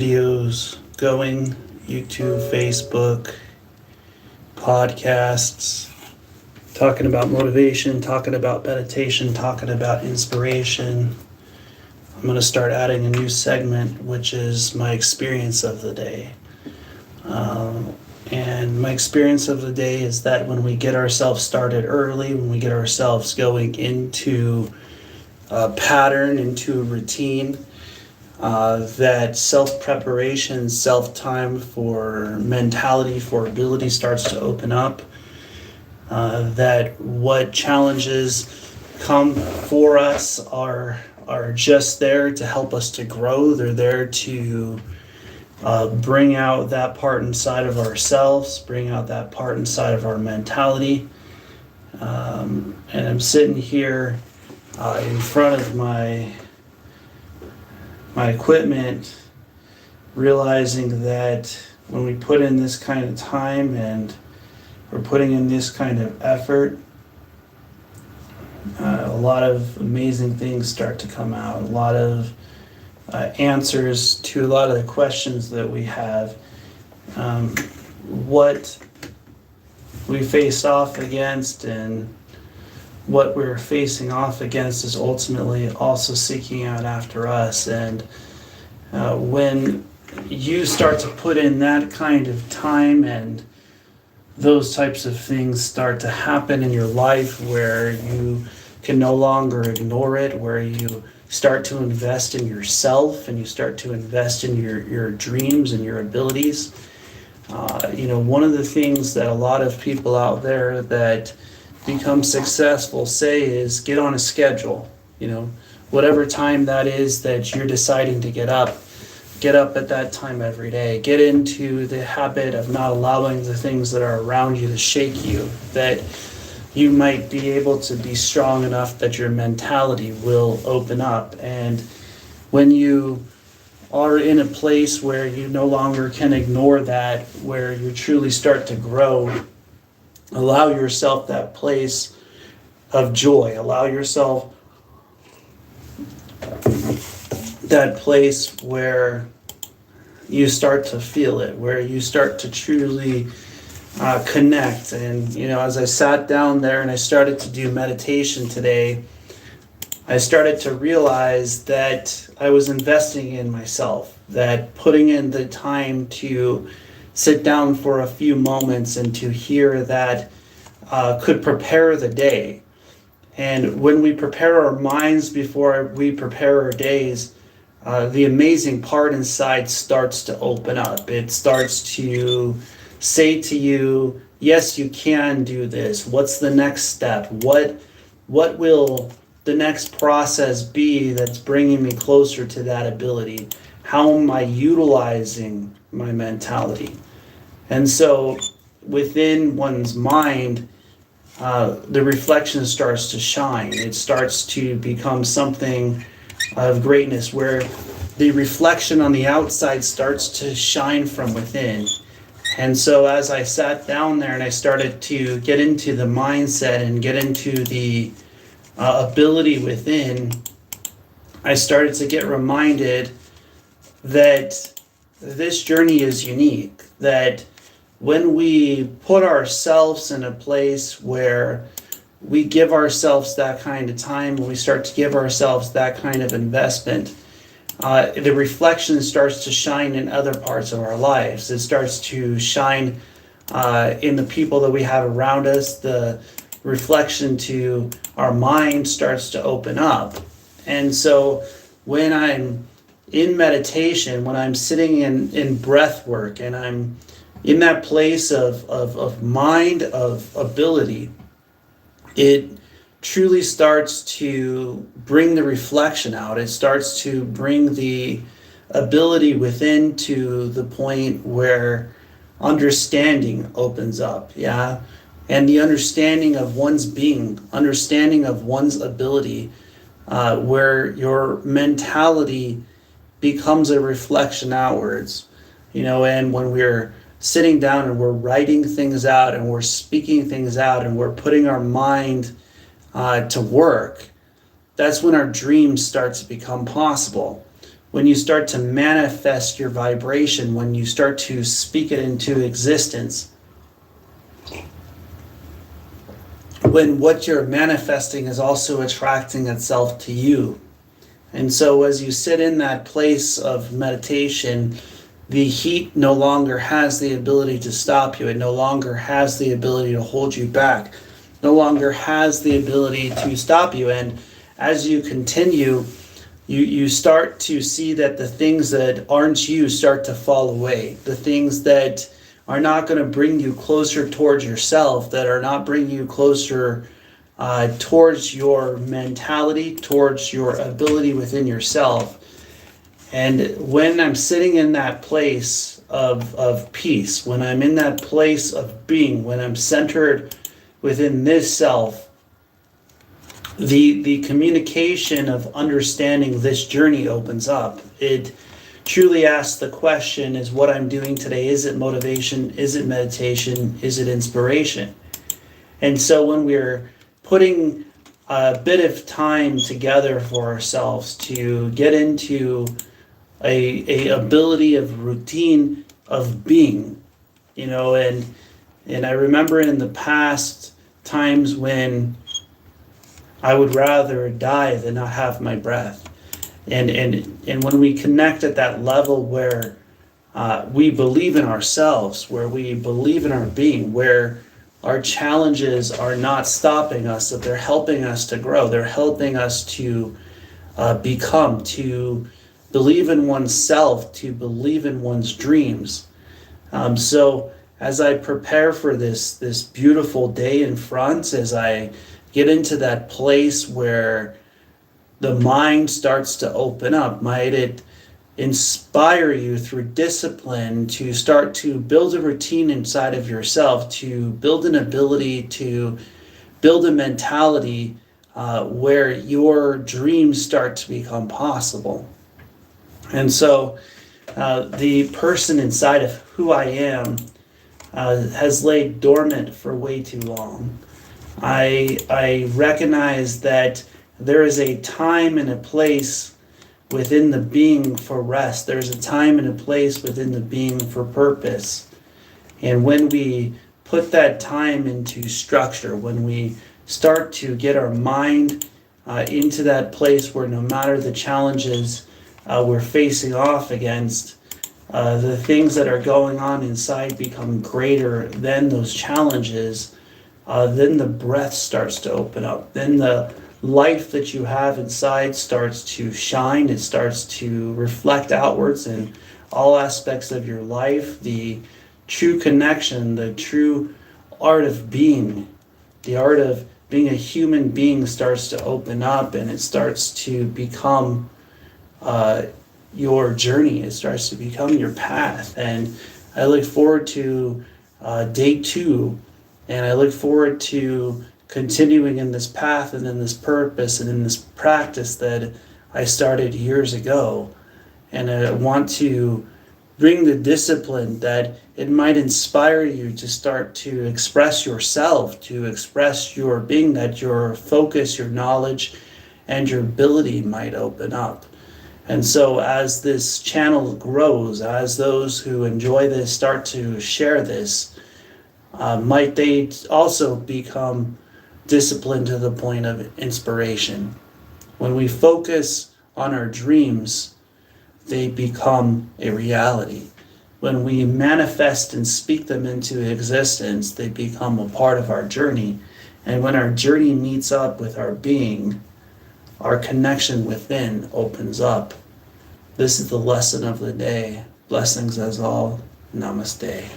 videos going, YouTube, Facebook, podcasts, talking about motivation, talking about meditation, talking about inspiration. I'm going to start adding a new segment, which is my experience of the day. And my experience of the day is that when we get ourselves started early, when we get ourselves going into a pattern, into a routine, that self-preparation, self-time for mentality, for ability starts to open up. That what challenges come for us are just there to help us to grow. They're there to bring out that part inside of ourselves, bring out that part inside of our mentality. And I'm sitting here in front of my equipment, realizing that when we put in this kind of time and we're putting in this kind of effort, a lot of amazing things start to come out, a lot of answers to a lot of the questions that we have. What we face off against and what we're facing off against is ultimately also seeking out after us. And when you start to put in that kind of time and those types of things start to happen in your life where you can no longer ignore it, where you start to invest in yourself and you start to invest in your dreams and your abilities. One of the things that a lot of people out there that become successful say is get on a schedule. Whatever time that is that you're deciding to get up at that time every day. Get into the habit of not allowing the things that are around you to shake you, that you might be able to be strong enough that your mentality will open up. And when you are in a place where you no longer can ignore that, where you truly start to grow, allow yourself that place of joy. Allow yourself that place where you start to feel it, where you start to truly connect. And, as I sat down there and I started to do meditation today, I started to realize that I was investing in myself, that putting in the time to sit down for a few moments and to hear that could prepare the day. And when we prepare our minds before we prepare our days, the amazing part inside starts to open up. It starts to say to you, yes, you can do this. What's the next step? What will the next process be that's bringing me closer to that ability? How am I utilizing my mentality? And so within one's mind, the reflection starts to shine. It starts to become something of greatness where the reflection on the outside starts to shine from within. And so as I sat down there and I started to get into the mindset and get into the ability within, I started to get reminded that this journey is unique, that when we put ourselves in a place where we give ourselves that kind of time, when we start to give ourselves that kind of investment, the reflection starts to shine in other parts of our lives. It starts to shine in the people that we have around us. The reflection to our mind starts to open up. And so when I'm in meditation, when I'm sitting in breath work and I'm in that place of mind, of ability, it truly starts to bring the reflection out. It starts to bring the ability within to the point where understanding opens up, yeah? And the understanding of one's being, understanding of one's ability, where your mentality becomes a reflection outwards, and when we're sitting down and we're writing things out and we're speaking things out and we're putting our mind to work, that's when our dreams start to become possible. when you start to manifest your vibration, when you start to speak it into existence, when what you're manifesting is also attracting itself to you. And so as you sit in that place of meditation, the heat no longer has the ability to stop you. It no longer has the ability to hold you back, no longer has the ability to stop you. And as you continue, you start to see that the things that aren't you start to fall away. The things that are not going to bring you closer towards yourself, that are not bringing you closer towards your mentality, towards your ability within yourself. And when I'm sitting in that place of peace, when I'm in that place of being, when I'm centered within this self, the communication of understanding this journey opens up. It truly asks the question, is what I'm doing today, is it motivation, is it meditation, is it inspiration? And so when we're putting a bit of time together for ourselves to get into a ability of routine of being, and I remember in the past times when I would rather die than not have my breath. And when we connect at that level where we believe in ourselves, where we believe in our being, where our challenges are not stopping us, that they're helping us to grow, they're helping us to become, to believe in oneself, to believe in one's dreams. So as I prepare for this beautiful day in front, as I get into that place where the mind starts to open up, might it inspire you through discipline to start to build a routine inside of yourself, to build an ability, to build a mentality where your dreams start to become possible. And so the person inside of who I am has laid dormant for way too long. I recognize that there is a time and a place within the being for rest. There's a time and a place within the being for purpose. And when we put that time into structure, when we start to get our mind into that place where no matter the challenges we're facing off against, the things that are going on inside become greater than those challenges, then the breath starts to open up. Then the life that you have inside starts to shine. It starts to reflect outwards in all aspects of your life. The true connection, the true art of being, the art of being a human being starts to open up, and it starts to become your journey. It starts to become your path. And I look forward to day 2, and I look forward to continuing in this path and in this purpose and in this practice that I started years ago. And I want to bring the discipline that it might inspire you to start to express yourself, to express your being, that your focus, your knowledge, and your ability might open up. And so as this channel grows, as those who enjoy this start to share this, might they also become disciplined to the point of inspiration. When we focus on our dreams, they become a reality. When we manifest and speak them into existence, they become a part of our journey. And when our journey meets up with our being, our connection within opens up. This is the lesson of the day. Blessings as all. Namaste.